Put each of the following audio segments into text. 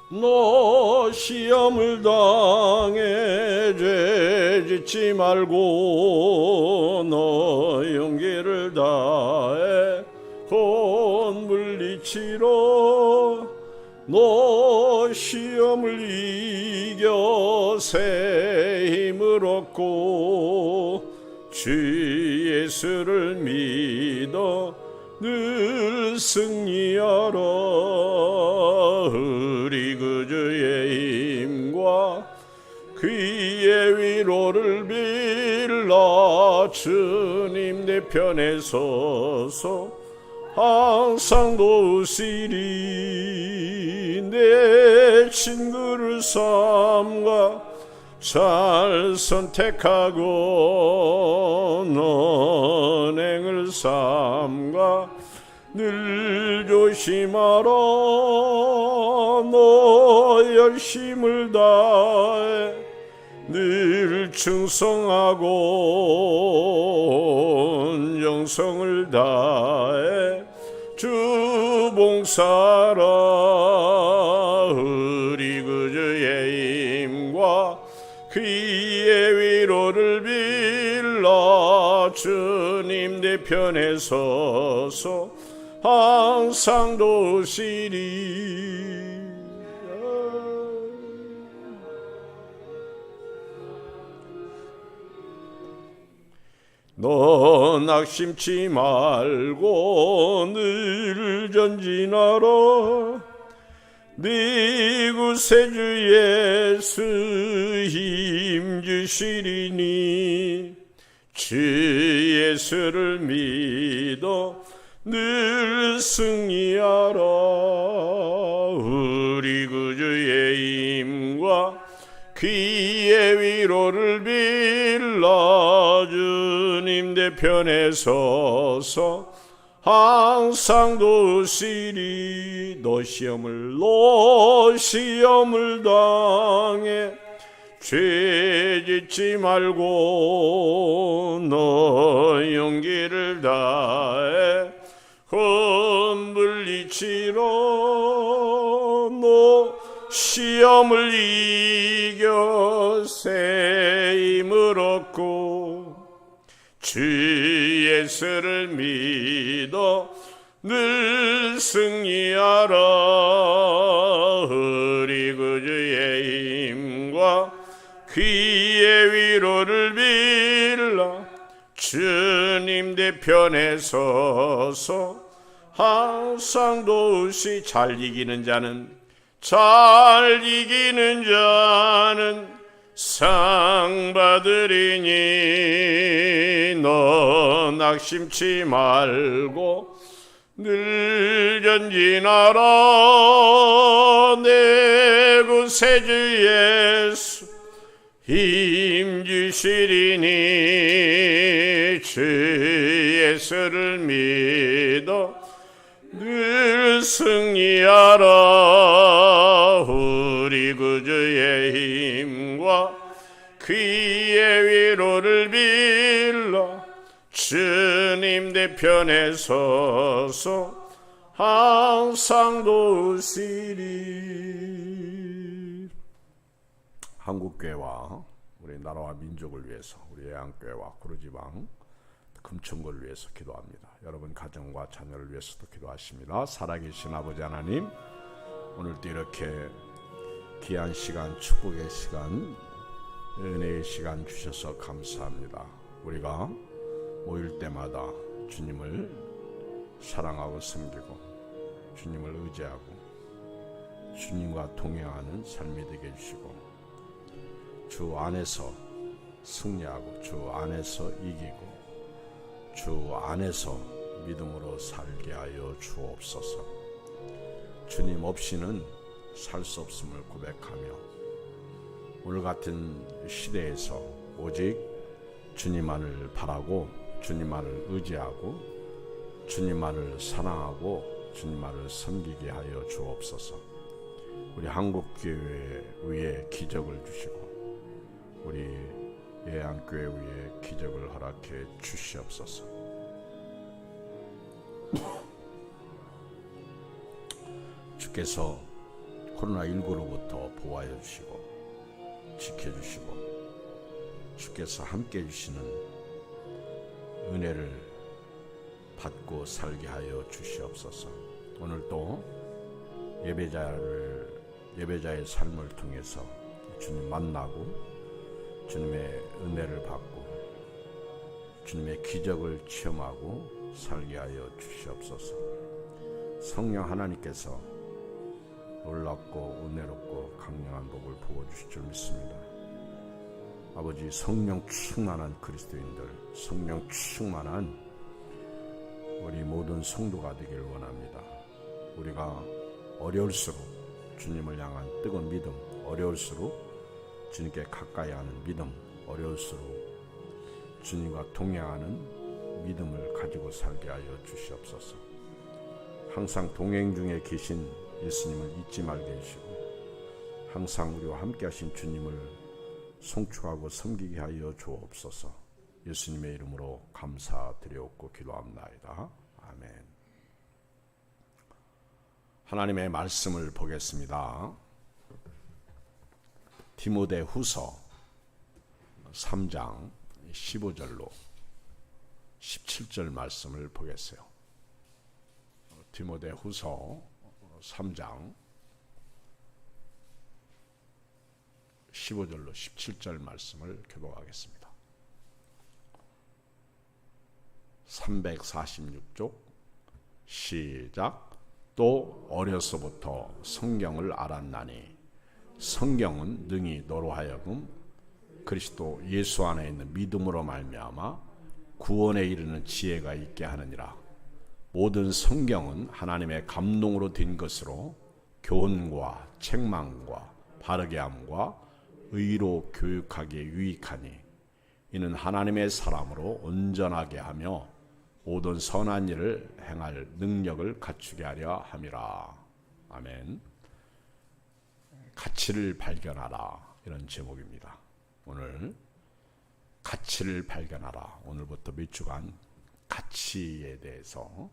너 시험을 당해 죄 짓지 말고 너 용기를 다해 곧 물리치러 너 시험을 이겨 새 힘을 얻고 주 예수를 믿어 늘 승리하라. 우리 구주의 힘과 그의 위로를 빌라. 주님 내 편에 서서 항상 도우시리. 내 친구를 삼가 잘 선택하고 언행을 삼가 늘 조심하라. 너 열심을 다해 늘 충성하고 정성을 다해 주 봉사라. 우리 구주의 힘과 그의 위로를 빌라. 주님 내 편에 서서 항상 도우시리. 너 낙심치 말고 늘 전진하라. 네 구세주 예수 힘주시리니 주 예수를 믿어 늘 승리하라. 우리 구주의 힘과 그의 위로를 빌라. 주님 내 편에 서서 항상 도우시리. 너 시험을 당해 죄 짓지 말고 너 용기를 다해 헛물리치러 너 시험을 이겨 새 힘을 얻고 주 예수를 믿어 늘 승리하라. 우리 구주의 힘과 그의 위로를 빌라. 주님 내 편에 서서 항상 도우시. 잘 이기는 자는 상 받으리니 너 낙심치 말고 늘 전진하라. 내 구세주 예수 힘 주시리니 주 예수를 믿어 늘 승리하라. 우리 구주의 힘과 그의 위로를 빌라. 주님 내 편에 서서 항상 도우시리. 한국교회와 우리 나라와 민족을 위해서, 우리 예안교회와 구루지방 금천구를 위해서 기도합니다. 여러분 가정과 자녀를 위해서도 기도하십니다. 살아계신 아버지 하나님, 오늘도 이렇게 귀한 시간, 축복의 시간, 은혜의 시간 주셔서 감사합니다. 우리가 모일 때마다 주님을 사랑하고 섬기고 주님을 의지하고 주님과 동행하는 삶이 되게 해주시고 주 안에서 승리하고 주 안에서 이기고 주 안에서 믿음으로 살게 하여 주옵소서. 주님 없이는 살 수 없음을 고백하며 오늘 같은 시대에서 오직 주님만을 바라고 주님만을 의지하고 주님만을 사랑하고 주님만을 섬기게 하여 주옵소서. 우리 한국교회 위에 기적을 주시고 우리 예안교회 위에 기적을 허락해 주시옵소서. 주께서 코로나19로부터 보호하여 주시고 지켜주시고 주께서 함께 해주시는 은혜를 받고 살게 하여 주시옵소서. 오늘도 예배자의 삶을 통해서 주님 만나고 주님의 은혜를 받고 주님의 기적을 체험하고 살게 하여 주시옵소서. 성령 하나님께서 놀랍고 은혜롭고 강력한 복을 부어주실 줄 믿습니다. 아버지, 성령 충만한 그리스도인들, 성령 충만한 우리 모든 성도가 되기를 원합니다. 우리가 어려울수록 주님을 향한 뜨거운 믿음, 어려울수록 주님께 가까이 하는 믿음, 어려울수록 주님과 동행하는 믿음을 가지고 살게 하여 주시옵소서. 항상 동행 중에 계신 예수님을 잊지 말게 해주시고 항상 우리와 함께 하신 주님을 송축하고 섬기게 하여 주옵소서. 예수님의 이름으로 감사드리옵고 기도합나이다. 아멘. 하나님의 말씀을 보겠습니다. 디모데후서 3장 15절로 17절 말씀을 보겠어요. 디모데후서 3장 15절로 17절 말씀을 교독하겠습니다. 346쪽 시작. 또 어려서부터 성경을 알았나니 성경은 능히 너로 하여금 그리스도 예수 안에 있는 믿음으로 말미암아 구원에 이르는 지혜가 있게 하느니라. 모든 성경은 하나님의 감동으로 된 것으로 교훈과 책망과 바르게 함과 의로 교육하기에 유익하니 이는 하나님의 사람으로 온전하게 하며 모든 선한 일을 행할 능력을 갖추게 하려 함이라. 아멘. 가치를 발견하라, 이런 제목입니다. 오늘 가치를 발견하라. 오늘부터 몇 주간 가치에 대해서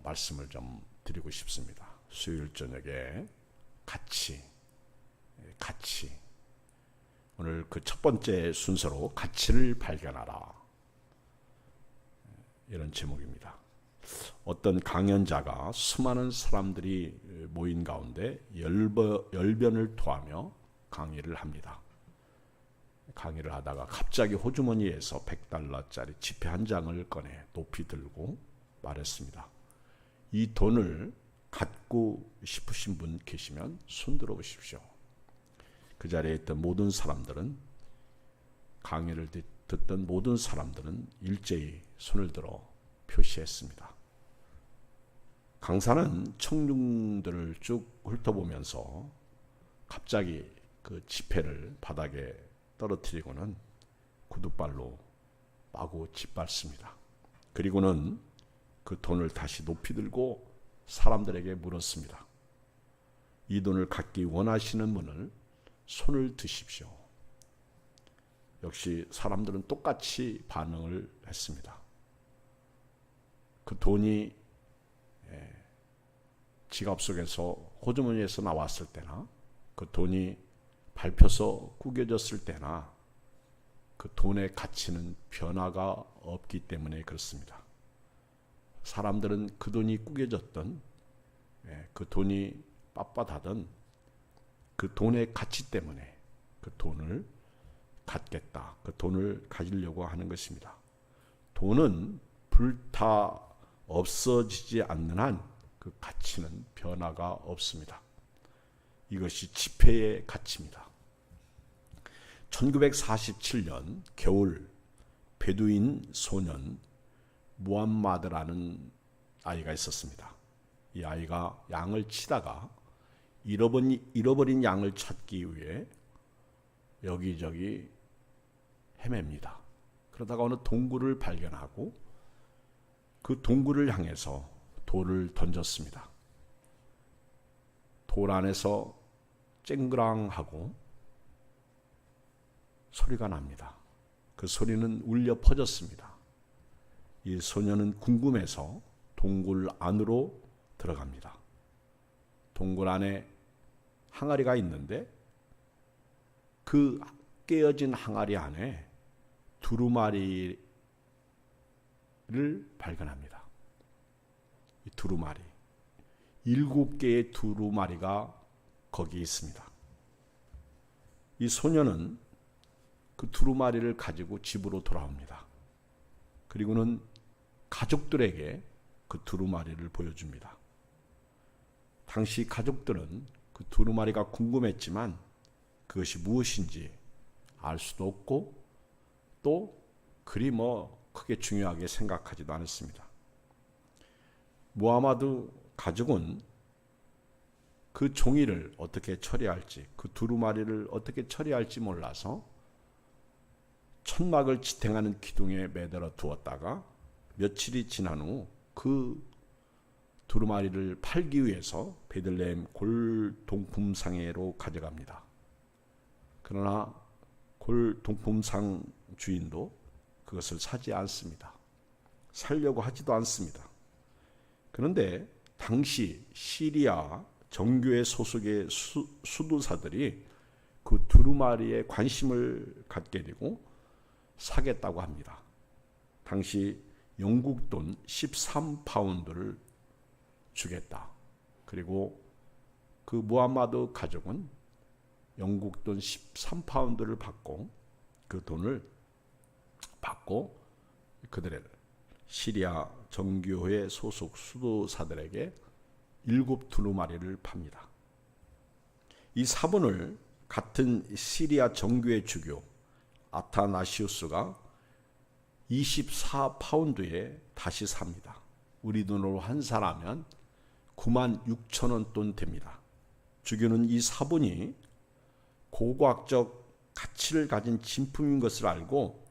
말씀을 좀 드리고 싶습니다. 수요일 저녁에 가치. 오늘 그 첫 번째 순서로 가치를 발견하라, 이런 제목입니다. 어떤 강연자가 수많은 사람들이 모인 가운데 열변을 토하며 강의를 합니다. 강의를 하다가 갑자기 호주머니에서 $100짜리 지폐 한 장을 꺼내 높이 들고 말했습니다. 이 돈을 갖고 싶으신 분 계시면 손 들어 보십시오. 그 자리에 있던 모든 사람들은, 강의를 듣던 모든 사람들은 일제히 손을 들어 표시했습니다. 강사는 청중들을 쭉 훑어보면서 갑자기 그 지폐를 바닥에 떨어뜨리고는 구두발로 마구 짓밟습니다. 그리고는 그 돈을 다시 높이 들고 사람들에게 물었습니다. 이 돈을 갖기 원하시는 분을 손을 드십시오. 역시 사람들은 똑같이 반응을 했습니다. 그 돈이 지갑 속에서 호주머니에서 나왔을 때나 그 돈이 밟혀서 구겨졌을 때나 그 돈의 가치는 변화가 없기 때문에 그렇습니다. 사람들은 그 돈이 구겨졌던, 그 돈이 빳빳하던 그 돈의 가치 때문에 그 돈을 갖겠다, 그 돈을 가지려고 하는 것입니다. 돈은 불타 없어지지 않는 한 그 가치는 변화가 없습니다. 이것이 지폐의 가치입니다. 1947년 겨울, 베두인 소년 무함마드라는 아이가 있었습니다. 이 아이가 양을 치다가 잃어버린 양을 찾기 위해 여기저기 헤맵니다. 그러다가 어느 동굴을 발견하고 그 동굴을 향해서 돌을 던졌습니다. 돌 안에서 쨍그랑하고 소리가 납니다. 그 소리는 울려 퍼졌습니다. 이 소년은 궁금해서 동굴 안으로 들어갑니다. 동굴 안에 항아리가 있는데 그 깨어진 항아리 안에 두루마리를 발견합니다. 이 두루마리, 7개의 두루마리가 거기 있습니다. 이 소녀는 그 두루마리를 가지고 집으로 돌아옵니다. 그리고는 가족들에게 그 두루마리를 보여줍니다. 당시 가족들은 그 두루마리가 궁금했지만 그것이 무엇인지 알 수도 없고 또 그리 크게 중요하게 생각하지도 않았습니다. 무하마드 가족은 그 종이를 어떻게 처리할지, 그 두루마리를 어떻게 처리할지 몰라서 천막을 지탱하는 기둥에 매달아 두었다가 며칠이 지난 후 그 두루마리를 팔기 위해서 베들레헴 골동품상회로 가져갑니다. 그러나 골동품상 주인도 그것을 사지 않습니다. 살려고 하지도 않습니다. 그런데 당시 시리아 정교회 소속의 수도사들이 그 두루마리에 관심을 갖게 되고 사겠다고 합니다. 당시 영국 돈 13파운드를 주겠다. 그리고 그 무하마드 가족은 영국 돈 13파운드를 받고 그 돈을 받고 그들의 시리아 정교회 소속 수도사들에게 7 두루마리를 팝니다. 이 사본을 같은 시리아 정교회 주교 아타나시우스가 24파운드에 다시 삽니다. 우리 돈으로 환산하면 96,000원 돈 됩니다. 주교는 이 사본이 고고학적 가치를 가진 진품인 것을 알고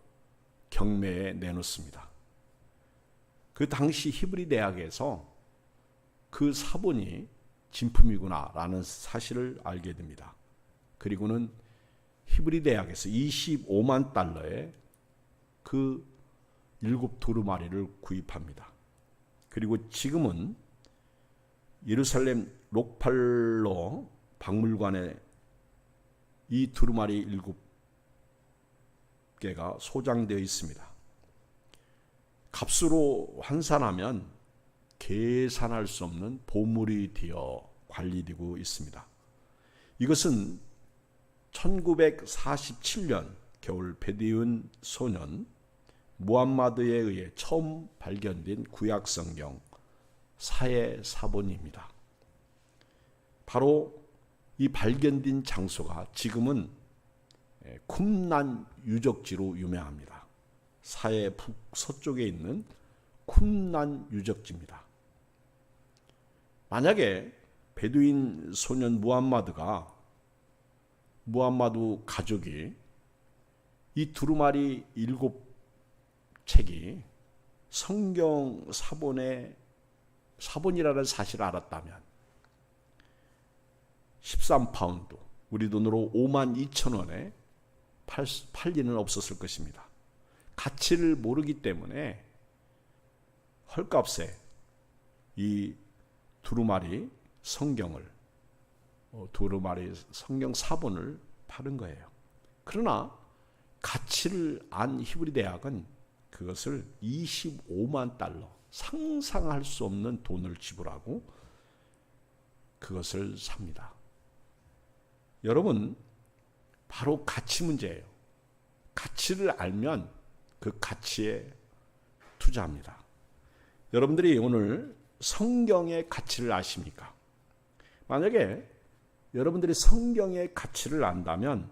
경매에 내놓습니다. 그 당시 히브리 대학에서 그 사본이 진품이구나라는 사실을 알게 됩니다. 그리고는 히브리 대학에서 25만 달러에 그 7 두루마리를 구입합니다. 그리고 지금은 예루살렘 록팔로 박물관에 이 두루마리 7개가 소장되어 있습니다. 값으로 환산하면 계산할 수 없는 보물이 되어 관리되고 있습니다. 이것은 1947년 겨울 베드윈 소년 무함마드에 의해 처음 발견된 구약 성경 사해 사본입니다. 바로 이 발견된 장소가 지금은 쿰란 유적지로 유명합니다. 사해 북서쪽에 있는 쿰란 유적지입니다. 만약에 베두인 소년 무함마드 가족이 이 두루마리 7책이 성경 사본이라는 사실을 알았다면 13파운드, 우리 돈으로 52,000원에 팔 리는 없었을 것입니다. 가치를 모르기 때문에 헐값에 이 두루마리 성경 사본을 파는 거예요. 그러나 가치를 안 히브리 대학은 그것을 25만 달러, 상상할 수 없는 돈을 지불하고 그것을 삽니다. 여러분, 바로 가치 문제예요. 가치를 알면 그 가치에 투자합니다. 여러분들이 오늘 성경의 가치를 아십니까? 만약에 여러분들이 성경의 가치를 안다면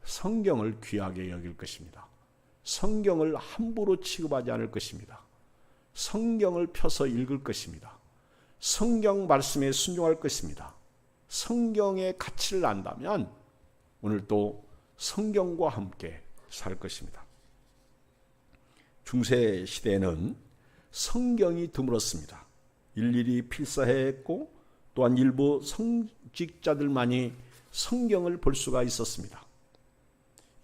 성경을 귀하게 여길 것입니다. 성경을 함부로 취급하지 않을 것입니다. 성경을 펴서 읽을 것입니다. 성경 말씀에 순종할 것입니다. 성경의 가치를 안다면 오늘 또 성경과 함께 살 것입니다. 중세 시대에는 성경이 드물었습니다. 일일이 필사해야 했고 또한 일부 성직자들만이 성경을 볼 수가 있었습니다.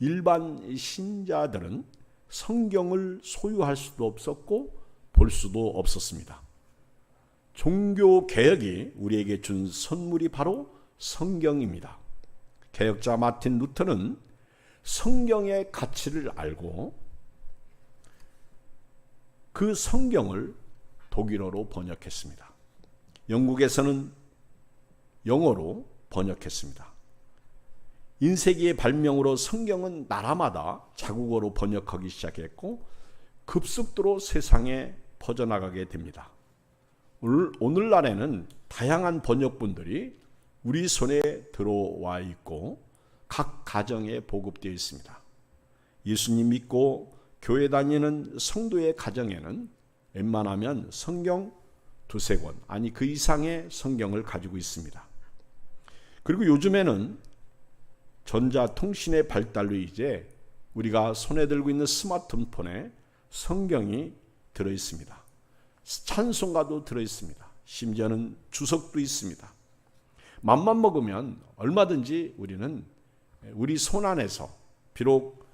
일반 신자들은 성경을 소유할 수도 없었고 볼 수도 없었습니다. 종교 개혁이 우리에게 준 선물이 바로 성경입니다. 개혁자 마틴 루터는 성경의 가치를 알고 그 성경을 독일어로 번역했습니다. 영국에서는 영어로 번역했습니다. 인쇄기의 발명으로 성경은 나라마다 자국어로 번역하기 시작했고 급속도로 세상에 퍼져나가게 됩니다. 오늘날에는 다양한 번역본들이 우리 손에 들어와 있고 각 가정에 보급되어 있습니다. 예수님 믿고 교회 다니는 성도의 가정에는 웬만하면 성경 두세 권, 아니 그 이상의 성경을 가지고 있습니다. 그리고 요즘에는 전자통신의 발달로 이제 우리가 손에 들고 있는 스마트폰에 성경이 들어있습니다. 찬송가도 들어있습니다. 심지어는 주석도 있습니다. 맘만 먹으면 얼마든지 우리는 우리 손 안에서 비록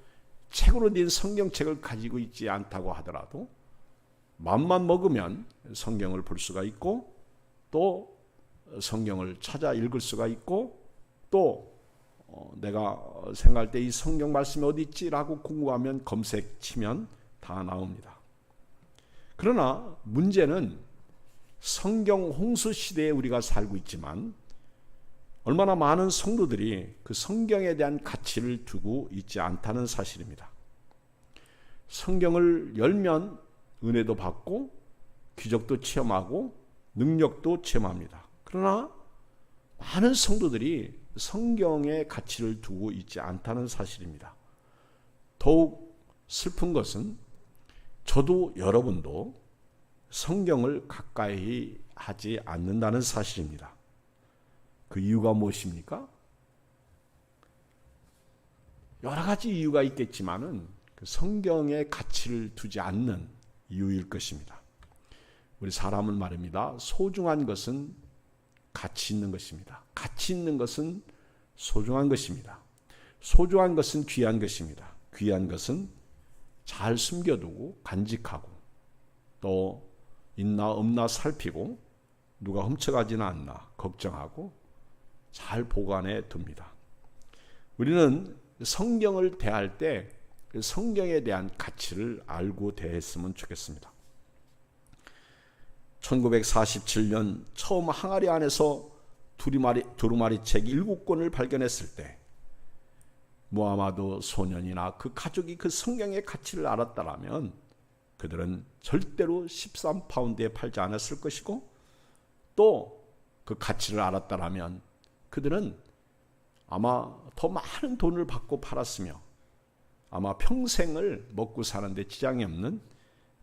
책으로 된 성경책을 가지고 있지 않다고 하더라도 맘만 먹으면 성경을 볼 수가 있고 또 성경을 찾아 읽을 수가 있고 또 내가 생각할 때 이 성경 말씀이 어디 있지라고 궁금하면 검색 치면 다 나옵니다. 그러나 문제는 성경 홍수 시대에 우리가 살고 있지만 얼마나 많은 성도들이 그 성경에 대한 가치를 두고 있지 않다는 사실입니다. 성경을 열면 은혜도 받고 기적도 체험하고 능력도 체험합니다. 그러나 많은 성도들이 성경의 가치를 두고 있지 않다는 사실입니다. 더욱 슬픈 것은 저도 여러분도 성경을 가까이 하지 않는다는 사실입니다. 그 이유가 무엇입니까? 여러 가지 이유가 있겠지만은 그 성경의 가치를 두지 않는 이유일 것입니다. 우리 사람은 말입니다. 소중한 것은 가치 있는 것입니다. 가치 있는 것은 소중한 것입니다. 소중한 것은 귀한 것입니다. 귀한 것은 잘 숨겨두고 간직하고 또 있나 없나 살피고 누가 훔쳐가지는 않나 걱정하고 잘 보관해 둡니다. 우리는 성경을 대할 때 성경에 대한 가치를 알고 대했으면 좋겠습니다. 1947년 처음 항아리 안에서 두루마리 책 7권을 발견했을 때 무하마드 소년이나 그 가족이 그 성경의 가치를 알았다면 그들은 절대로 13파운드에 팔지 않았을 것이고 또 그 가치를 알았다면 그들은 아마 더 많은 돈을 받고 팔았으며 아마 평생을 먹고 사는데 지장이 없는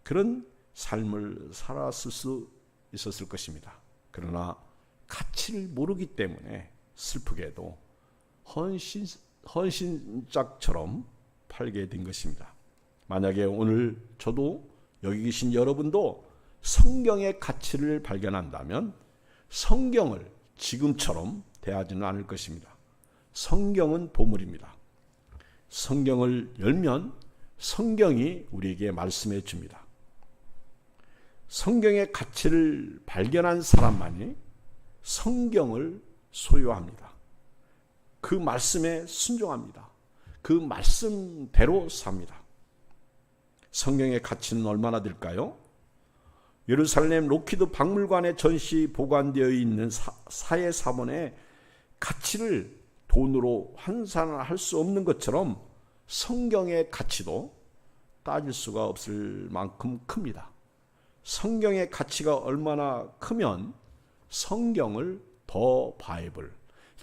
그런 삶을 살았을 수 있었을 것입니다. 그러나 가치를 모르기 때문에 슬프게도 헌신짝처럼 팔게 된 것입니다. 만약에 오늘 저도 여기 계신 여러분도 성경의 가치를 발견한다면 성경을 지금처럼 대하지는 않을 것입니다. 성경은 보물입니다. 성경을 열면 성경이 우리에게 말씀해 줍니다. 성경의 가치를 발견한 사람만이 성경을 소유합니다. 그 말씀에 순종합니다. 그 말씀대로 삽니다. 성경의 가치는 얼마나 될까요? 예루살렘 로키드 박물관에 전시 보관되어 있는 사회 사본의 가치를 돈으로 환산할 수 없는 것처럼 성경의 가치도 따질 수가 없을 만큼 큽니다. 성경의 가치가 얼마나 크면 성경을 더 바이블,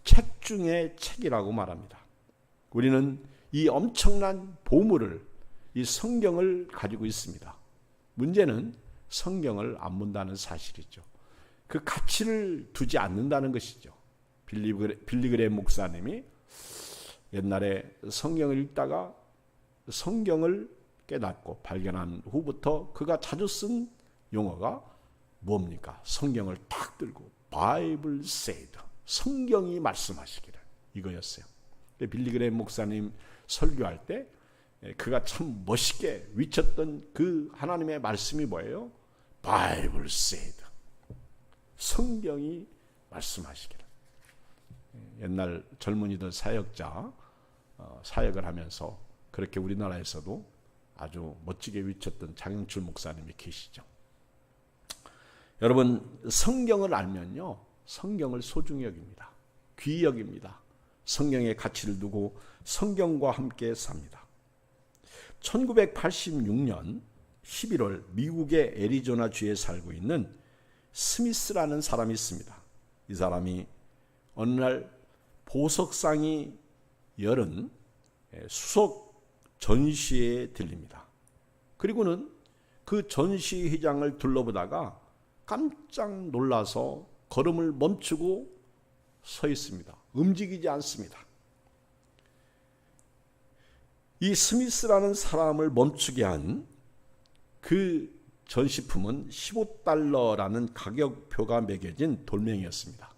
책 중에 책이라고 말합니다. 우리는 이 엄청난 보물을, 이 성경을 가지고 있습니다. 문제는 성경을 안 본다는 사실이죠. 그 가치를 두지 않는다는 것이죠. 빌리그레 목사님이 옛날에 성경을 읽다가 성경을 깨닫고 발견한 후부터 그가 자주 쓴 용어가 뭡니까? 성경을 탁 들고 바이블 세이드, 성경이 말씀하시기를, 이거였어요. 빌리그레 목사님 설교할 때 그가 참 멋있게 외쳤던 그 하나님의 말씀이 뭐예요? 바이블 세이드, 성경이 말씀하시기를. 옛날 젊은이들 사역자 사역을 하면서 그렇게 우리나라에서도 아주 멋지게 외쳤던 장영출 목사님이 계시죠. 여러분, 성경을 알면요, 성경을 소중히 여깁니다. 귀히 여깁니다. 성경의 가치를 두고 성경과 함께 삽니다. 1986년 11월 미국의 애리조나 주에 살고 있는 스미스라는 사람이 있습니다. 이 사람이 어느 날 보석상이 열은 수석 전시회에 들립니다. 그리고는 그 전시회장을 둘러보다가 깜짝 놀라서 걸음을 멈추고 서 있습니다. 움직이지 않습니다. 이 스미스라는 사람을 멈추게 한 그 전시품은 $15라는 가격표가 매겨진 돌멩이였습니다.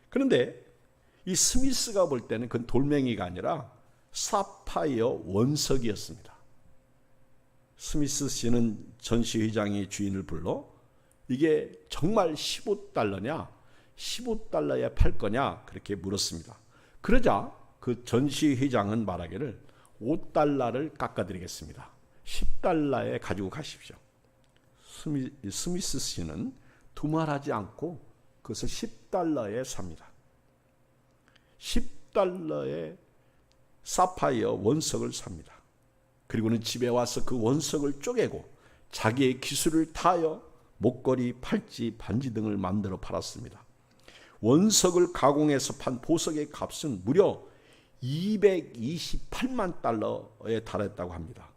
그런데 이 스미스가 볼 때는 그건 돌멩이가 아니라 사파이어 원석이었습니다. 스미스 씨는 전시회장의 주인을 불러 이게 정말 $15냐? $15에 팔 거냐? 그렇게 물었습니다. 그러자 그 전시회장은 말하기를 $5를 깎아드리겠습니다. $10에 가지고 가십시오. 스미스 씨는 두말하지 않고 그것을 $10에 삽니다. $10에 사파이어 원석을 삽니다. 그리고는 집에 와서 그 원석을 쪼개고 자기의 기술을 다하여 목걸이, 팔찌, 반지 등을 만들어 팔았습니다. 원석을 가공해서 판 보석의 값은 무려 $228만 달했다고 합니다.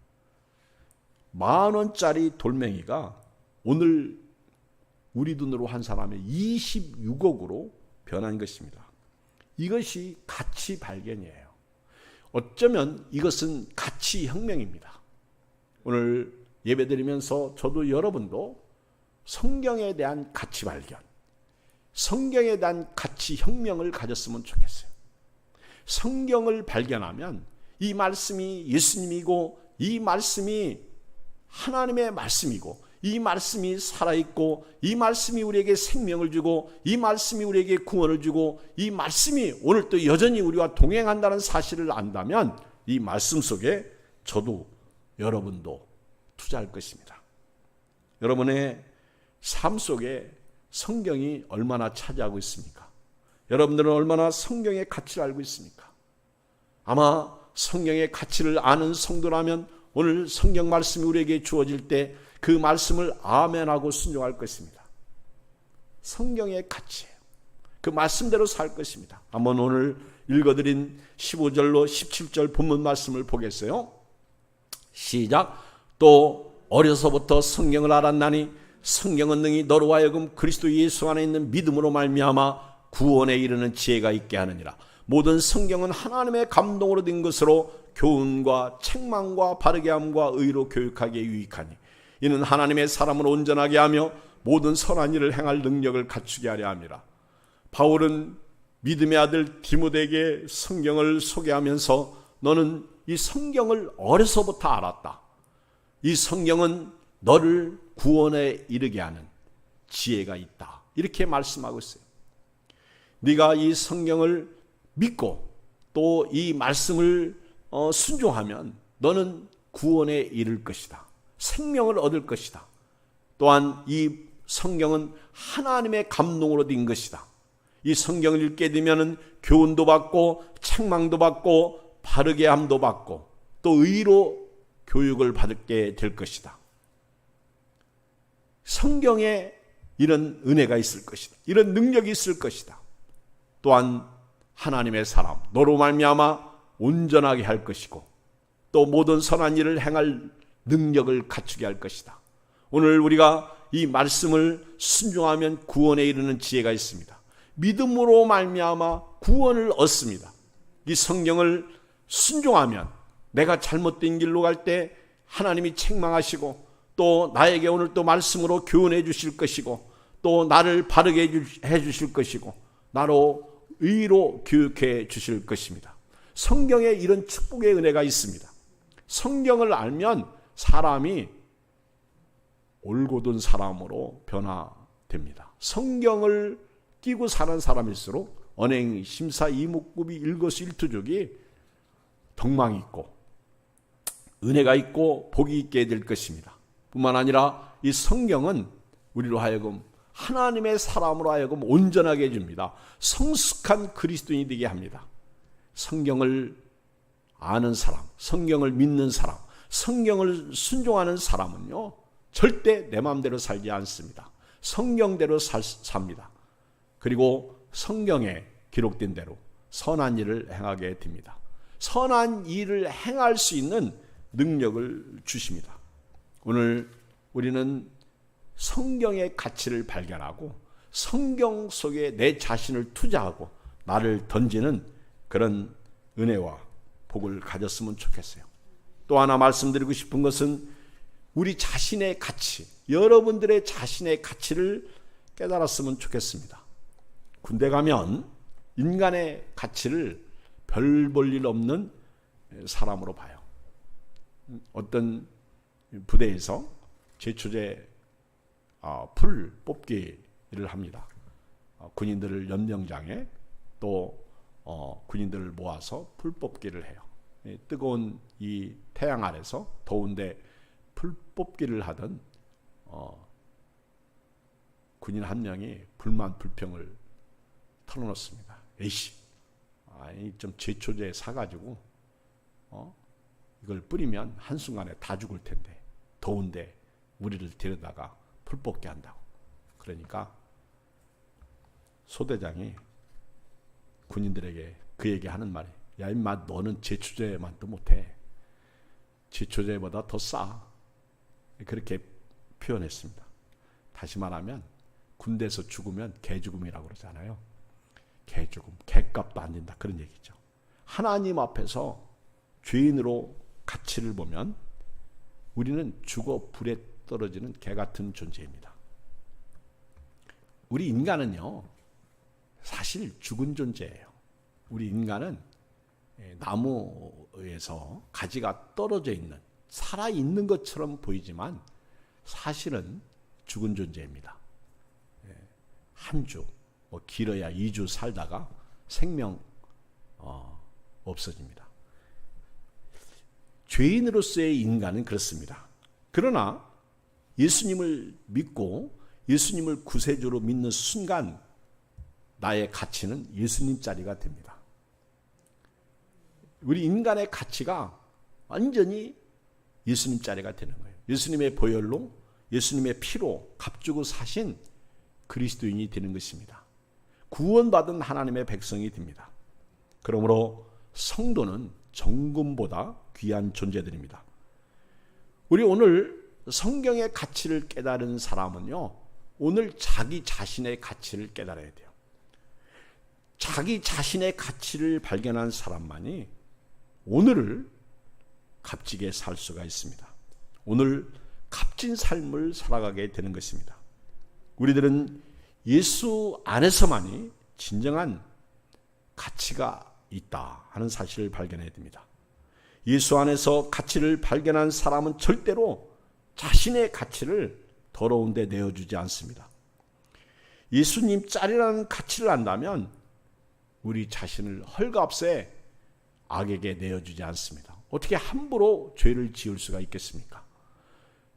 $10,000짜리 돌멩이가 오늘 우리 돈으로 한 사람의 26억으로 변한 것입니다. 이것이 가치 발견이에요. 어쩌면 이것은 가치 혁명입니다. 오늘 예배드리면서 저도 여러분도 성경에 대한 가치 발견, 성경에 대한 가치 혁명을 가졌으면 좋겠어요. 성경을 발견하면 이 말씀이 예수님이고 이 말씀이 하나님의 말씀이고 이 말씀이 살아있고 이 말씀이 우리에게 생명을 주고 이 말씀이 우리에게 구원을 주고 이 말씀이 오늘도 여전히 우리와 동행한다는 사실을 안다면 이 말씀 속에 저도 여러분도 투자할 것입니다. 여러분의 삶 속에 성경이 얼마나 차지하고 있습니까? 여러분들은 얼마나 성경의 가치를 알고 있습니까? 아마 성경의 가치를 아는 성도라면 오늘 성경 말씀이 우리에게 주어질 때 그 말씀을 아멘하고 순종할 것입니다. 성경의 가치예요. 그 말씀대로 살 것입니다. 한번 오늘 읽어드린 15절로 17절 본문 말씀을 보겠어요. 시작. 또 어려서부터 성경을 알았나니 성경은 능히 너로 하여금 그리스도 예수 안에 있는 믿음으로 말미암아 구원에 이르는 지혜가 있게 하느니라. 모든 성경은 하나님의 감동으로 된 것으로 교훈과 책망과 바르게 함과 의로 교육하기에 유익하니 이는 하나님의 사람을 온전하게 하며 모든 선한 일을 행할 능력을 갖추게 하려 함이라. 바울은 믿음의 아들 디모데에게 성경을 소개하면서 너는 이 성경을 어려서부터 알았다. 이 성경은 너를 구원에 이르게 하는 지혜가 있다. 이렇게 말씀하고 있어요. 네가 이 성경을 믿고 또 이 말씀을 순종하면 너는 구원에 이를 것이다. 생명을 얻을 것이다. 또한 이 성경은 하나님의 감동으로 된 것이다. 이 성경을 읽게 되면 교훈도 받고 책망도 받고 바르게 함도 받고 또 의로 교육을 받게 될 것이다. 성경에 이런 은혜가 있을 것이다. 이런 능력이 있을 것이다. 또한 하나님의 사람 너로 말미암아 온전하게 할 것이고 또 모든 선한 일을 행할 능력을 갖추게 할 것이다. 오늘 우리가 이 말씀을 순종하면 구원에 이르는 지혜가 있습니다. 믿음으로 말미암아 구원을 얻습니다. 이 성경을 순종하면 내가 잘못된 길로 갈 때 하나님이 책망하시고 또 나에게 오늘 또 말씀으로 교훈해 주실 것이고 또 나를 바르게 해 주실 것이고 나로 의로 교육해 주실 것입니다. 성경에 이런 축복의 은혜가 있습니다. 성경을 알면 사람이 올곧은 사람으로 변화됩니다. 성경을 끼고 사는 사람일수록 언행, 심사, 이목구비, 일거수일투족이 덕망이 있고 은혜가 있고 복이 있게 될 것입니다. 뿐만 아니라 이 성경은 우리로 하여금 하나님의 사람으로 하여금 온전하게 해줍니다. 성숙한 그리스도인이 되게 합니다. 성경을 아는 사람, 성경을 믿는 사람, 성경을 순종하는 사람은요, 절대 내 마음대로 살지 않습니다. 성경대로 삽니다. 그리고 성경에 기록된 대로 선한 일을 행하게 됩니다. 선한 일을 행할 수 있는 능력을 주십니다. 오늘 우리는 성경의 가치를 발견하고 성경 속에 내 자신을 투자하고 나를 던지는 그런 은혜와 복을 가졌으면 좋겠어요. 또 하나 말씀드리고 싶은 것은 우리 자신의 가치, 여러분들의 자신의 가치를 깨달았으면 좋겠습니다. 군대 가면 인간의 가치를 별 볼 일 없는 사람으로 봐요. 어떤 부대에서 제초제 풀 뽑기를 합니다. 군인들을 연명장에 또 군인들을 모아서 풀 뽑기를 해요. 뜨거운 이 태양 아래서 더운데 풀 뽑기를 하던 군인 한 명이 불평을 털어놓습니다. 에이씨, 좀 제초제 사가지고 이걸 뿌리면 한순간에 다 죽을 텐데 더운데 우리를 데려다가 풀 뽑기 한다고. 그러니까 소대장이 군인들에게 그에게 하는 말이, 야 임마, 너는 제초제만도 못해. 제초제보다 더 싸. 그렇게 표현했습니다. 다시 말하면 군대에서 죽으면 개죽음이라고 그러잖아요. 개죽음, 개값도 안 된다, 그런 얘기죠. 하나님 앞에서 죄인으로 가치를 보면 우리는 죽어 불에 떨어지는 개 같은 존재입니다. 우리 인간은요, 사실 죽은 존재예요. 우리 인간은 나무에서 가지가 떨어져 있는, 살아있는 것처럼 보이지만 사실은 죽은 존재입니다. 한 주, 길어야 2주 살다가 생명 없어집니다. 죄인으로서의 인간은 그렇습니다. 그러나 예수님을 믿고 예수님을 구세주로 믿는 순간 나의 가치는 예수님짜리가 됩니다. 우리 인간의 가치가 완전히 예수님짜리가 되는 거예요. 예수님의 보혈로, 예수님의 피로 값주고 사신 그리스도인이 되는 것입니다. 구원받은 하나님의 백성이 됩니다. 그러므로 성도는 정금보다 귀한 존재들입니다. 우리 오늘 성경의 가치를 깨달은 사람은요, 오늘 자기 자신의 가치를 깨달아야 돼요. 자기 자신의 가치를 발견한 사람만이 오늘을 값지게 살 수가 있습니다. 오늘 값진 삶을 살아가게 되는 것입니다. 우리들은 예수 안에서만이 진정한 가치가 있다 하는 사실을 발견해야 됩니다. 예수 안에서 가치를 발견한 사람은 절대로 자신의 가치를 더러운 데 내어주지 않습니다. 예수님 짤이라는 가치를 안다면 우리 자신을 헐값에 악에게 내어주지 않습니다. 어떻게 함부로 죄를 지을 수가 있겠습니까?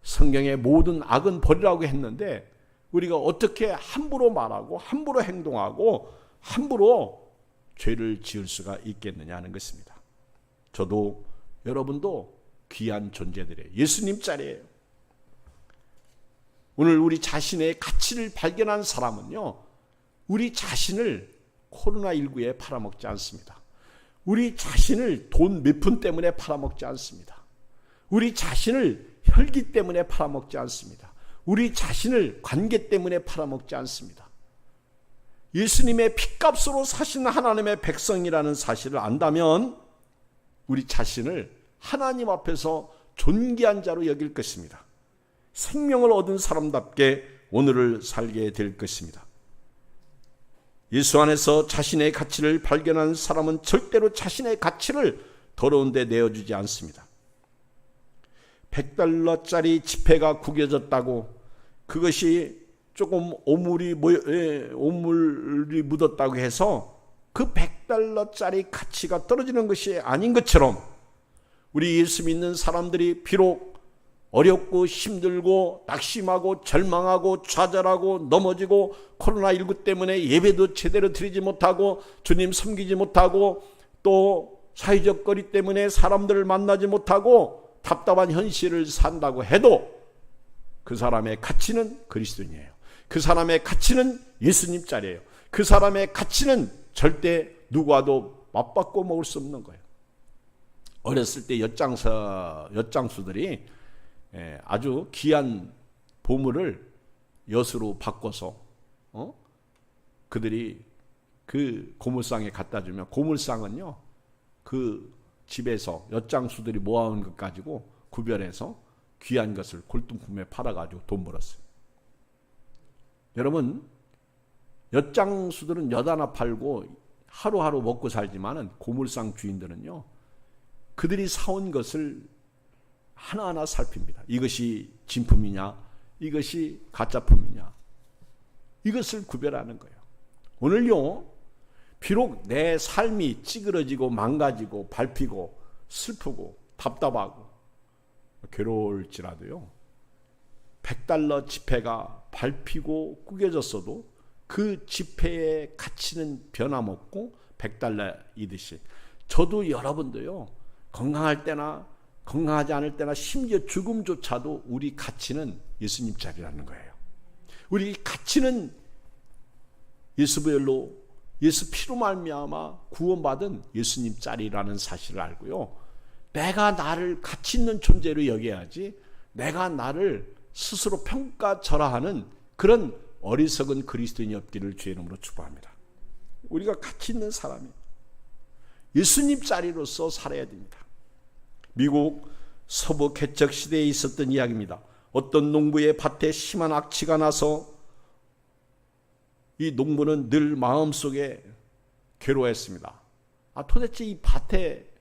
성경의 모든 악은 버리라고 했는데 우리가 어떻게 함부로 말하고 함부로 행동하고 함부로 죄를 지을 수가 있겠느냐 하는 것입니다. 저도 여러분도 귀한 존재들이에요. 예수님 짤이에요. 오늘 우리 자신의 가치를 발견한 사람은요, 우리 자신을 코로나19에 팔아먹지 않습니다. 우리 자신을 돈 몇 푼 때문에 팔아먹지 않습니다. 우리 자신을 혈기 때문에 팔아먹지 않습니다. 우리 자신을 관계 때문에 팔아먹지 않습니다. 예수님의 핏값으로 사신 하나님의 백성이라는 사실을 안다면 우리 자신을 하나님 앞에서 존귀한 자로 여길 것입니다. 생명을 얻은 사람답게 오늘을 살게 될 것입니다. 예수 안에서 자신의 가치를 발견한 사람은 절대로 자신의 가치를 더러운 데 내어주지 않습니다. $100짜리 지폐가 구겨졌다고 그것이 조금 오물이 묻었다고 해서 그 100달러짜리 가치가 떨어지는 것이 아닌 것처럼 우리 예수 믿는 사람들이 비록 어렵고 힘들고 낙심하고 절망하고 좌절하고 넘어지고 코로나19 때문에 예배도 제대로 드리지 못하고 주님 섬기지 못하고 또 사회적 거리 때문에 사람들을 만나지 못하고 답답한 현실을 산다고 해도 그 사람의 가치는 그리스도인이에요. 그 사람의 가치는 예수님 자리예요. 그 사람의 가치는 절대 누구와도 맞바꿔 먹을 수 없는 거예요. 어렸을 때 엿장수들이 아주 귀한 보물을 엿으로 바꿔서 그들이 그 고물상에 갖다 주면, 고물상은요 그 집에서 엿장수들이 모아온 것 가지고 구별해서 귀한 것을 골동품에 팔아가지고 돈 벌었어요. 여러분, 엿장수들은 엿 하나 팔고 하루하루 먹고 살지만은 고물상 주인들은요 그들이 사온 것을 하나하나 살핍니다. 이것이 진품이냐, 이것이 가짜품이냐, 이것을 구별하는 거예요. 오늘요, 비록 내 삶이 찌그러지고 망가지고 밟히고 슬프고 답답하고 괴로울지라도요, 100달러 지폐가 밟히고 구겨졌어도 그 지폐의 가치는 변함없고 100달러이듯이 저도 여러분도요, 건강할 때나 건강하지 않을 때나 심지어 죽음조차도 우리 가치는 예수님 자리라는 거예요. 우리 가치는 예수별로, 예수 피로 말미암아 구원받은 예수님 자리라는 사실을 알고요, 내가 나를 가치 있는 존재로 여겨야지 내가 나를 스스로 평가절하하는 그런 어리석은 그리스도인이 없기를 주의 이름으로 축복합니다. 우리가 가치 있는 사람이에요. 예수님 자리로서 살아야 됩니다. 미국 서부 개척 시대에 있었던 이야기입니다. 어떤 농부의 밭에 심한 악취가 나서 이 농부는 늘 마음속에 괴로워했습니다. 도대체 이 밭에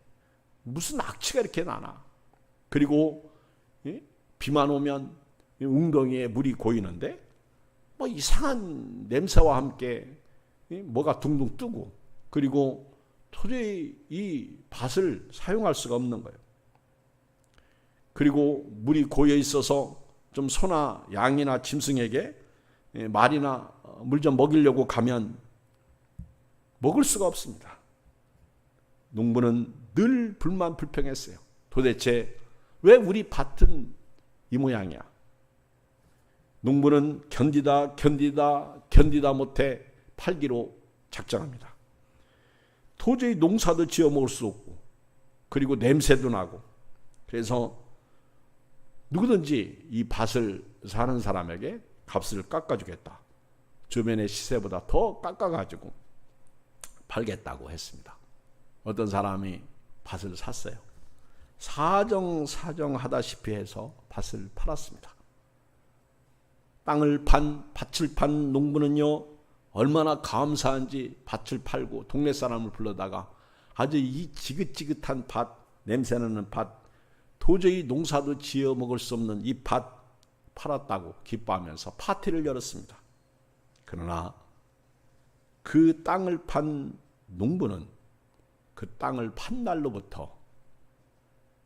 무슨 악취가 이렇게 나나. 그리고 비만 오면 웅덩이에 물이 고이는데 뭐 이상한 냄새와 함께 뭐가 둥둥 뜨고, 그리고 도저히 이 밭을 사용할 수가 없는 거예요. 그리고 물이 고여 있어서 좀 소나 양이나 짐승에게 말이나 물 좀 먹이려고 가면 먹을 수가 없습니다. 농부는 늘 불만불평했어요. 도대체 왜 우리 밭은 이 모양이야? 농부는 견디다 못해 팔기로 작정합니다. 도저히 농사도 지어 먹을 수 없고, 그리고 냄새도 나고, 그래서 누구든지 이 밭을 사는 사람에게 값을 깎아주겠다. 주변의 시세보다 더 깎아가지고 팔겠다고 했습니다. 어떤 사람이 밭을 샀어요. 사정하다시피 해서 밭을 팔았습니다. 밭을 판 농부는요, 얼마나 감사한지 밭을 팔고 동네 사람을 불러다가 아주 이 지긋지긋한 밭, 냄새나는 밭, 도저히 농사도 지어 먹을 수 없는 이 밭 팔았다고 기뻐하면서 파티를 열었습니다. 그러나 그 땅을 판 농부는 그 땅을 판 날로부터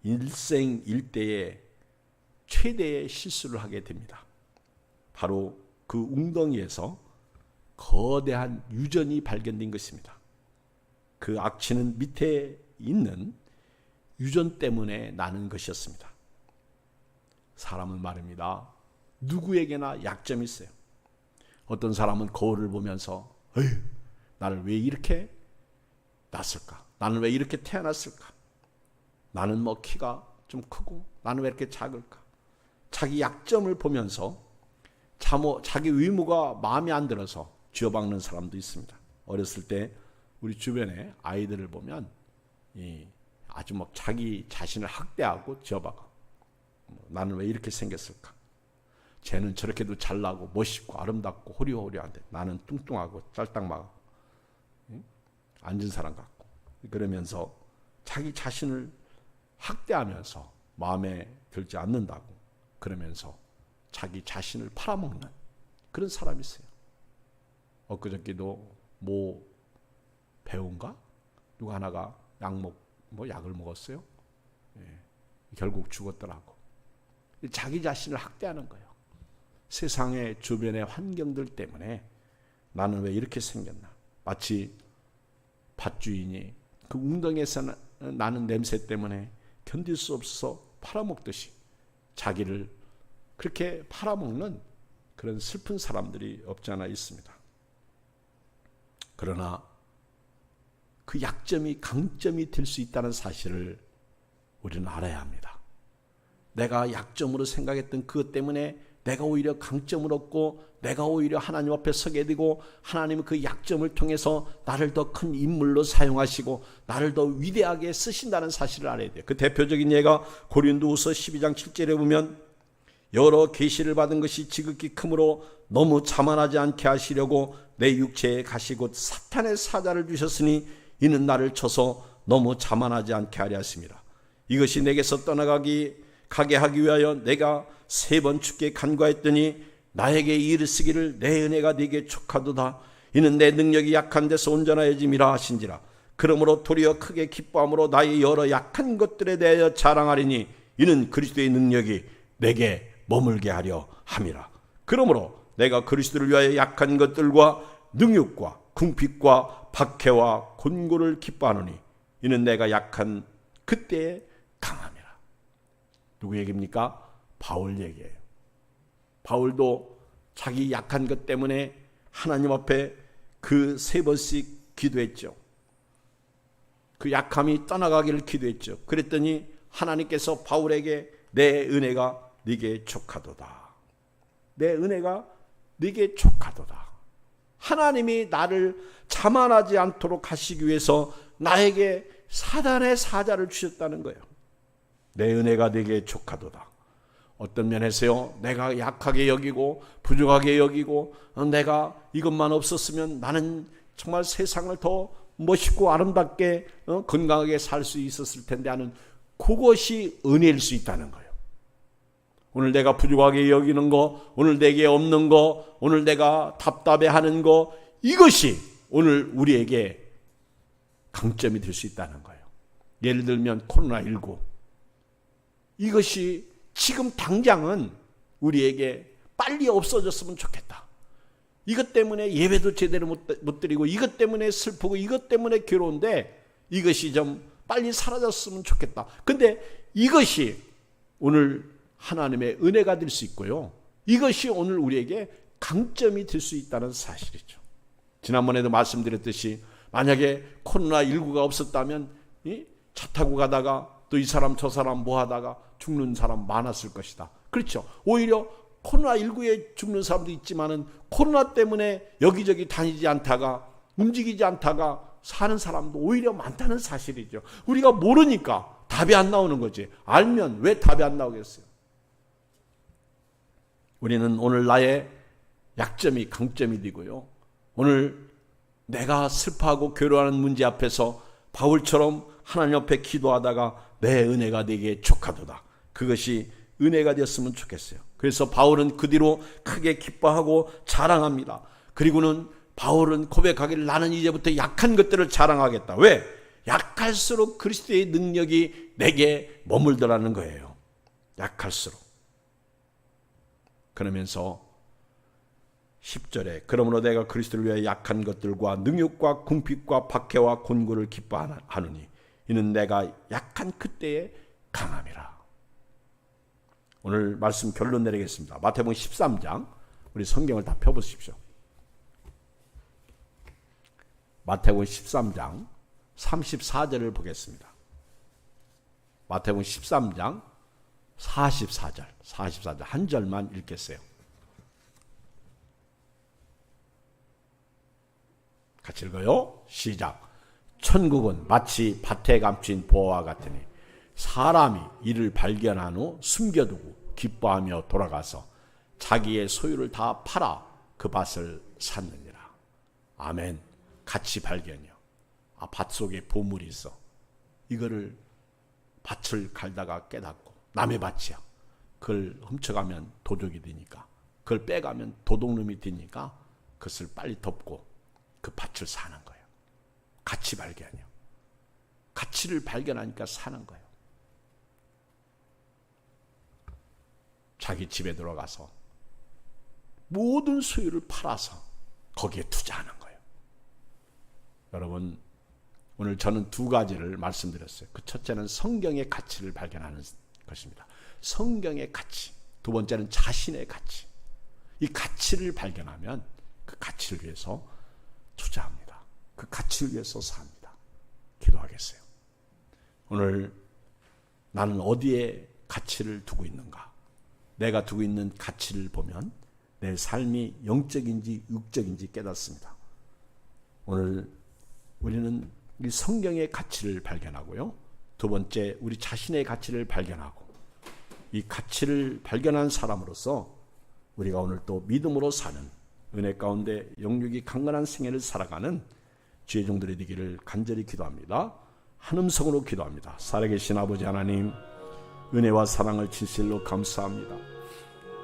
일생일대의 최대의 실수를 하게 됩니다. 바로 그 웅덩이에서 거대한 유전이 발견된 것입니다. 그 악취는 밑에 있는 유전 때문에 나는 것이었습니다. 사람은 말입니다, 누구에게나 약점이 있어요. 어떤 사람은 거울을 보면서 나를 왜 이렇게 났을까? 나는 왜 이렇게 태어났을까? 나는 뭐 키가 좀 크고 나는 왜 이렇게 작을까? 자기 약점을 보면서 자기 외모가 마음에 안 들어서 쥐어박는 사람도 있습니다. 어렸을 때 우리 주변에 아이들을 보면 아주 막 자기 자신을 학대하고 쥐어박아. 나는 왜 이렇게 생겼을까? 쟤는 저렇게도 잘나고 멋있고 아름답고 호리호리한데 나는 뚱뚱하고 짤딱마고 앉은 사람 같고, 그러면서 자기 자신을 학대하면서 마음에 들지 않는다고 그러면서 자기 자신을 팔아먹는 그런 사람이 있어요. 엊그저께도 모 배우인가? 누가 하나가 약을 먹었어요. 결국 죽었더라고. 자기 자신을 학대하는 거예요. 세상의 주변의 환경들 때문에 나는 왜 이렇게 생겼나? 마치 밭주인이 그 웅덩이에서 나는 냄새 때문에 견딜 수 없어서 팔아먹듯이 자기를 그렇게 팔아먹는 그런 슬픈 사람들이 없지 않아 있습니다. 그러나 그 약점이 강점이 될 수 있다는 사실을 우리는 알아야 합니다. 내가 약점으로 생각했던 그것 때문에 내가 오히려 강점을 얻고 내가 오히려 하나님 앞에 서게 되고 하나님은 그 약점을 통해서 나를 더 큰 인물로 사용하시고 나를 더 위대하게 쓰신다는 사실을 알아야 돼요. 그 대표적인 예가 고린도후서 12장 7절에 보면 여러 계시를 받은 것이 지극히 크므로 너무 자만하지 않게 하시려고 내 육체에 가시 곧 사탄의 사자를 주셨으니 이는 나를 쳐서 너무 자만하지 않게 하려 하십니다. 이것이 내게서 떠나가게 하기 위하여 내가 3번 주께 간구하였더니 나에게 이르시기를 내 은혜가 네게 족하도다. 이는 내 능력이 약한 데서 온전하여짐이라 하신지라. 그러므로 도리어 크게 기뻐함으로 나의 여러 약한 것들에 대하여 자랑하리니 이는 그리스도의 능력이 내게 머물게 하려 함이라. 그러므로 내가 그리스도를 위하여 약한 것들과 능욕과 궁핍과 박해와 곤고를 기뻐하노니 이는 내가 약한 그때에 강함이라. 누구 얘기입니까? 바울 얘기예요. 바울도 자기 약한 것 때문에 하나님 앞에 그 3번씩 기도했죠. 그 약함이 떠나가기를 기도했죠. 그랬더니 하나님께서 바울에게 내 은혜가 네게 족하도다. 내 은혜가 네게 족하도다. 하나님이 나를 자만하지 않도록 하시기 위해서 나에게 사단의 사자를 주셨다는 거예요. 내 은혜가 네게 족하도다. 어떤 면에서요, 내가 약하게 여기고 부족하게 여기고 내가 이것만 없었으면 나는 정말 세상을 더 멋있고 아름답게 건강하게 살 수 있었을 텐데 하는 그것이 은혜일 수 있다는 거예요. 오늘 내가 부족하게 여기는 거, 오늘 내게 없는 거, 오늘 내가 답답해하는 거, 이것이 오늘 우리에게 강점이 될 수 있다는 거예요. 예를 들면 코로나19, 이것이 지금 당장은 우리에게 빨리 없어졌으면 좋겠다. 이것 때문에 예배도 제대로 못 드리고 이것 때문에 슬프고 이것 때문에 괴로운데 이것이 좀 빨리 사라졌으면 좋겠다. 근데 이것이 오늘 하나님의 은혜가 될 수 있고요. 이것이 오늘 우리에게 강점이 될 수 있다는 사실이죠. 지난번에도 말씀드렸듯이 만약에 코로나19가 없었다면 차 타고 가다가 또 이 사람 저 사람 뭐 하다가 죽는 사람 많았을 것이다. 그렇죠. 오히려 코로나19에 죽는 사람도 있지만은 코로나 때문에 여기저기 다니지 않다가 움직이지 않다가 사는 사람도 오히려 많다는 사실이죠. 우리가 모르니까 답이 안 나오는 거지. 알면 왜 답이 안 나오겠어요? 우리는 오늘 나의 약점이 강점이 되고요. 오늘 내가 슬퍼하고 괴로워하는 문제 앞에서 바울처럼 하나님 앞에 기도하다가 내 은혜가 네게 족하도다. 그것이 은혜가 되었으면 좋겠어요. 그래서 바울은 그 뒤로 크게 기뻐하고 자랑합니다. 그리고는 바울은 고백하기를 나는 이제부터 약한 것들을 자랑하겠다. 왜? 약할수록 그리스도의 능력이 내게 머물더라는 거예요. 약할수록. 그러면서 10절에 그러므로 내가 그리스도를 위하여 약한 것들과 능욕과 궁핍과 박해와 곤고를 기뻐하노니 이는 내가 약한 그때에 강함이라. 오늘 말씀 결론 내리겠습니다. 마태복음 13장 우리 성경을 다 펴보십시오. 마태복음 13장 34절을 보겠습니다. 마태복음 13장 44절 한 절만 읽겠어요. 같이 읽어요. 시작. 천국은 마치 밭에 감춘 보화와 같으니 사람이 이를 발견한 후 숨겨두고 기뻐하며 돌아가서 자기의 소유를 다 팔아 그 밭을 샀느니라. 아멘. 같이 발견이요. 밭 속에 보물이 있어. 이거를 밭을 갈다가 깨닫고 남의 밭이야. 그걸 훔쳐가면 도둑이 되니까 그걸 빼가면 도둑놈이 되니까 그것을 빨리 덮고 그 밭을 사는 거예요. 가치 발견이요. 가치를 발견하니까 사는 거예요. 자기 집에 들어가서 모든 소유를 팔아서 거기에 투자하는 거예요. 여러분, 오늘 저는 두 가지를 말씀드렸어요. 그 첫째는 성경의 가치를 발견하는 것입니다. 성경의 가치. 두 번째는 자신의 가치. 이 가치를 발견하면 그 가치를 위해서 투자합니다. 그 가치를 위해서 삽니다. 기도하겠어요. 오늘 나는 어디에 가치를 두고 있는가? 내가 두고 있는 가치를 보면 내 삶이 영적인지 육적인지 깨닫습니다. 오늘 우리는 이 성경의 가치를 발견하고요. 두 번째, 우리 자신의 가치를 발견하고, 이 가치를 발견한 사람으로서 우리가 오늘 또 믿음으로 사는, 은혜 가운데 영육이 강건한 생애를 살아가는 주의 종들이 되기를 간절히 기도합니다. 한 음성으로 기도합니다. 살아계신 아버지 하나님, 은혜와 사랑을 진실로 감사합니다.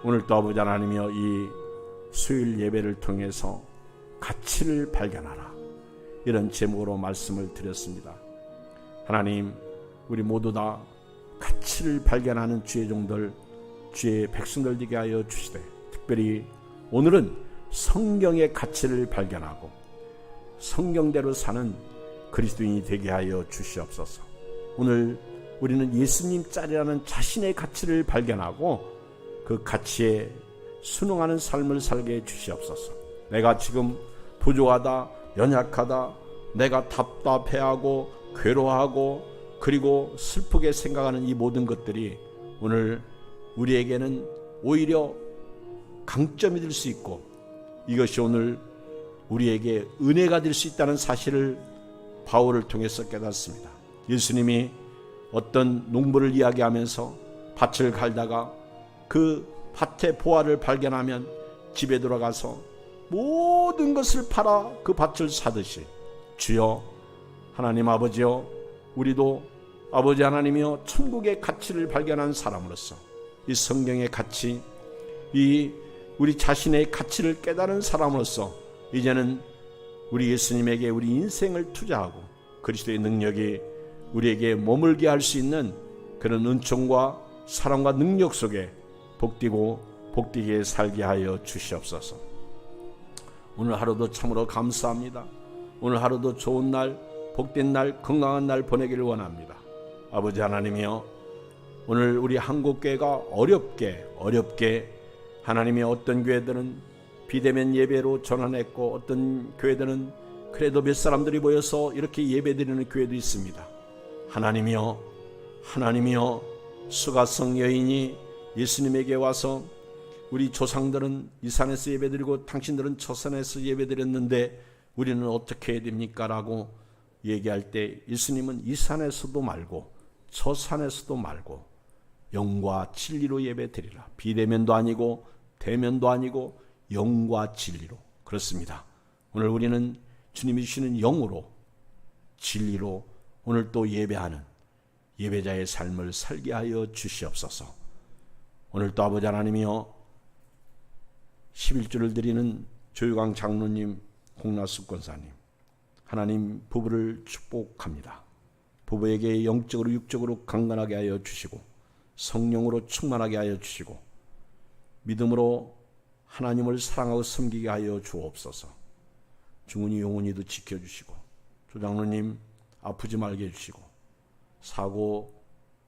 오늘 또 아버지 하나님이여, 이 수요일 예배를 통해서 가치를 발견하라, 이런 제목으로 말씀을 드렸습니다. 하나님, 우리 모두 다 가치를 발견하는 주의 종들, 주의 백성들 되게 하여 주시되, 특별히 오늘은 성경의 가치를 발견하고 성경대로 사는 그리스도인이 되게 하여 주시옵소서. 오늘 우리는 예수님 짤이라는 자신의 가치를 발견하고 그 가치에 순응하는 삶을 살게 해 주시옵소서. 내가 지금 부족하다, 연약하다, 내가 답답해하고 괴로워하고 그리고 슬프게 생각하는 이 모든 것들이 오늘 우리에게는 오히려 강점이 될 수 있고, 이것이 오늘 우리에게 은혜가 될 수 있다는 사실을 바울을 통해서 깨닫습니다. 예수님이 어떤 농부를 이야기하면서 밭을 갈다가 그 밭의 보화를 발견하면 집에 들어가서 모든 것을 팔아 그 밭을 사듯이, 주여 하나님 아버지여, 우리도 아버지 하나님이여 천국의 가치를 발견한 사람으로서 이 성경의 가치, 이 우리 자신의 가치를 깨달은 사람으로서 이제는 우리 예수님에게 우리 인생을 투자하고 그리스도의 능력이 우리에게 머물게 할 수 있는 그런 은총과 사랑과 능력 속에 복되고 복되게 살게 하여 주시옵소서. 오늘 하루도 참으로 감사합니다. 오늘 하루도 좋은 날, 복된 날, 건강한 날 보내기를 원합니다. 아버지 하나님이여, 오늘 우리 한국교회가 어렵게 하나님의 어떤 교회들은 비대면 예배로 전환했고, 어떤 교회들은 그래도 몇 사람들이 모여서 이렇게 예배드리는 교회도 있습니다. 하나님이여, 수가성 여인이 예수님에게 와서 우리 조상들은 이 산에서 예배드리고 당신들은 저 산에서 예배드렸는데 우리는 어떻게 해야 됩니까? 라고 얘기할 때 예수님은 이 산에서도 말고 저 산에서도 말고 영과 진리로 예배드리라. 비대면도 아니고 대면도 아니고 영과 진리로. 그렇습니다. 오늘 우리는 주님이 주시는 영으로, 진리로 오늘 또 예배하는 예배자의 삶을 살게 하여 주시옵소서. 오늘 또 아버지 하나님이여, 11조를 드리는 조유광 장로님, 홍나숙 권사님, 하나님 부부를 축복합니다. 부부에게 영적으로 육적으로 강건하게 하여 주시고 성령으로 충만하게 하여 주시고 믿음으로 하나님을 사랑하고 섬기게 하여 주옵소서. 중훈이 영훈이도 지켜주시고 조장로님 아프지 말게 해주시고 사고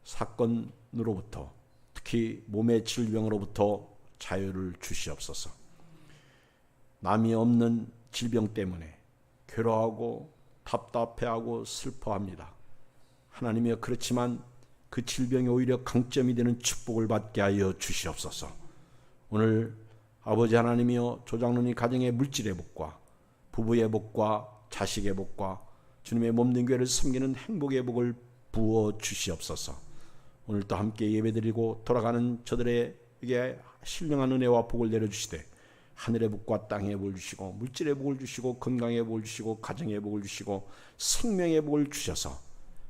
사건으로부터 특히 몸의 질병으로부터 자유를 주시옵소서. 남이 없는 질병 때문에 괴로워하고 답답해하고 슬퍼합니다. 하나님이여, 그렇지만 그 질병이 오히려 강점이 되는 축복을 받게 하여 주시옵소서. 오늘 아버지 하나님이여, 조장로님 가정의 물질의 복과 부부의 복과 자식의 복과 주님의 몸된 교회를 섬기는 행복의 복을 부어 주시옵소서. 오늘도 함께 예배드리고 돌아가는 저들에게 신령한 은혜와 복을 내려주시되 하늘의 복과 땅의 복을 주시고 물질의 복을 주시고 건강의 복을 주시고 가정의 복을 주시고 생명의 복을 주셔서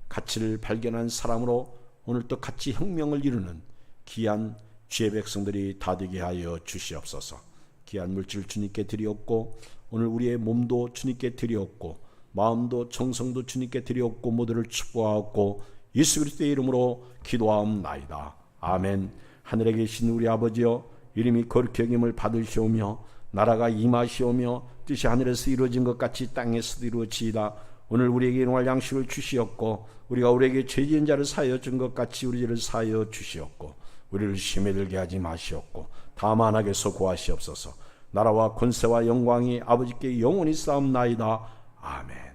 가치를 발견한 사람으로 오늘도 가치 혁명을 이루는 귀한 주의 백성들이 다 되게 하여 주시옵소서. 귀한 물질을 주님께 드리옵고 오늘 우리의 몸도 주님께 드리옵고 마음도 정성도 주님께 드리옵고 모두를 축복하옵고 예수 그리스도의 이름으로 기도하옵나이다. 아멘. 하늘에 계신 우리 아버지여, 이름이 거룩히 여김을 받으시오며 나라가 임하시오며 뜻이 하늘에서 이루어진 것 같이 땅에서도 이루어지이다. 오늘 우리에게 일용할 양식을 주시옵고 우리가 우리에게 죄지은 자를 사하여 준 것 같이 우리 죄를 사하여 주시옵고 우리를 시험에 들게 하지 마시옵고 다만 악에서 구하시옵소서. 나라와 권세와 영광이 아버지께 영원히 쌓옵나이다. 아멘.